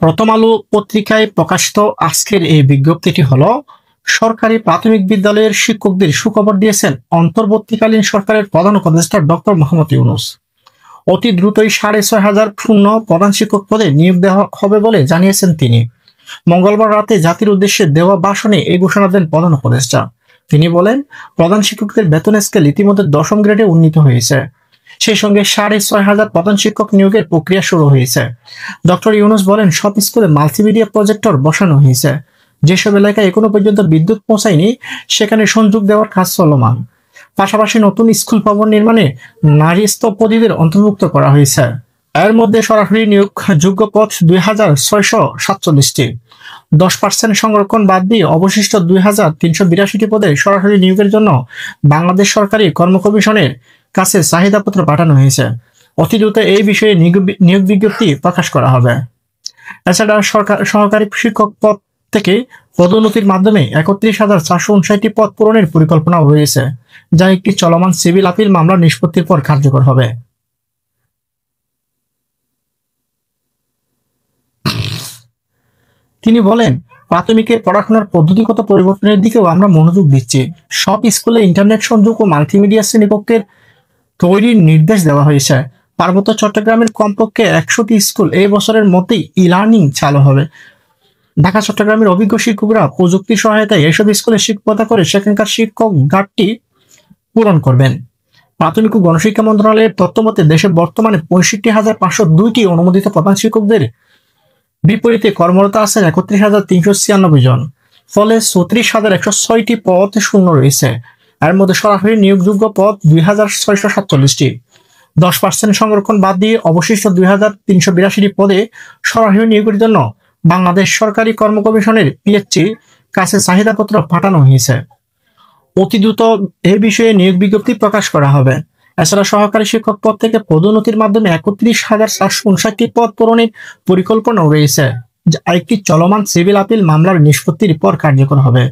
প্রথম আলো পত্রিকায় প্রকাশিত আজকের এই বিজ্ঞপ্তিটি হলো সরকারি প্রাথমিক বিদ্যালয়ের শিক্ষকদের সুখবর দিয়েছেন অন্তর্বর্তীকালীন সরকারের প্রধান উপদেষ্টা ডক্টর মোহাম্মদ ইউনূস। অতি দ্রুতই ৬,৫০০ পূর্ণ প্রধান শিক্ষক পদে নিয়োগ দেওয়া হবে বলে জানিয়েছেন তিনি। মঙ্গলবার রাতে জাতির উদ্দেশ্যে দেওয়া ভাষণে এই ঘোষণা দেন প্রধান উপদেষ্টা। তিনি বলেন, প্রধান শিক্ষকদের বেতন স্কেল ইতিমধ্যে ১০ম গ্রেডে উন্নীত হয়েছে। সেই সঙ্গে ৬,৫০০ প্রধান শিক্ষক নিয়োগের প্রক্রিয়া শুরু হয়েছে। ডক্টর ইউনূস বলেন, সব স্কুলে মাল্টিমিডিয়া প্রজেক্টর বসানো হয়েছে। যেসব এলাকায় এখনো পর্যন্ত বিদ্যুৎ পৌঁছায়নি সেখানে সংযোগ দেওয়ার কাজ চলমান। পাশাপাশি নতুন স্কুল ভবন নির্মাণে নারী স্থপতিদের অন্তর্ভুক্ত করা হয়েছে। এর মধ্যে সরাসরি নিয়োগযোগ্য পদ ২,৬৪৭টি। 10% সংরক্ষণ বাদ দিয়ে অবশিষ্ট 2,382টি পদে সরাসরি নিয়োগের জন্য বাংলাদেশ সরকারি কর্ম কমিশনের কাছে চাহিদাপত্র পাঠানো হয়েছে। অতি দ্রুত এই বিষয়ে নিয়োগ বিজ্ঞপ্তি প্রকাশ করা হবে। এছাড়া সহকারী শিক্ষক পদ থেকে পদোন্নতির মাধ্যমে ৩১,৪৫৯টি পদ পূরণের পরিকল্পনা রয়েছে, যা একটি চলমান সিভিল আপিল মামলার নিষ্পত্তির পর কার্যকর হবে। তিনি বলেন, প্রাথমিকের পড়াশোনার পদ্ধতিগত পরিবর্তনের দিকেও আমরা মনোযোগ দিচ্ছি। সব স্কুলে ইন্টারনেট সংযোগ ও মাল্টিমিডিয়া শ্রেণীকক্ষের তৈরির নির্দেশ দেওয়া হয়েছে। পার্বত্য চট্টগ্রামের কমপক্ষে ১০০টি স্কুল এই বছরের মধ্যেই ই-লার্নিং চালু হবে। ঢাকা চট্টগ্রামের অভিজ্ঞ শিক্ষকরা প্রযুক্তির সহায়তায় এসব স্কুলে শিক্ষকতা করে সেখানকার শিক্ষক ঘাটতি পূরণ করবেন। প্রাথমিক ও গণশিক্ষা মন্ত্রণালয়ের তথ্য মতে দেশে বর্তমানে ৬৫,৫০২টি অনুমোদিত প্রধান শিক্ষকদের বিপরীতে কর্মরত আছেন ৩১,৩৯৬ জন। ফলে ৩৪,১০৬টি পদ শূন্য রয়েছে। এর মধ্যে সরাসরি নিয়োগযোগ্য পদ ২,৬৪৭টি। 10% সংরক্ষণ বাদ দিয়ে অবশিষ্ট 2,382টি পদে সরাসরি নিয়োগের জন্য বাংলাদেশ সরকারি কর্ম কমিশনের পিএসসি কাছে চাহিদাপত্র পাঠানো হয়েছে। অতি দ্রুত এ বিষয়ে নিয়োগ বিজ্ঞপ্তি প্রকাশ করা হবে। এছাড়া সহকারী শিক্ষক পদ থেকে পদোন্নতির মাধ্যমে ৩১,৪৫৯টি পদ পূরণের পরিকল্পনাও রয়েছে, যা একটি চলমান সিভিল আপিল মামলার নিষ্পত্তির পর কার্যকর হবে।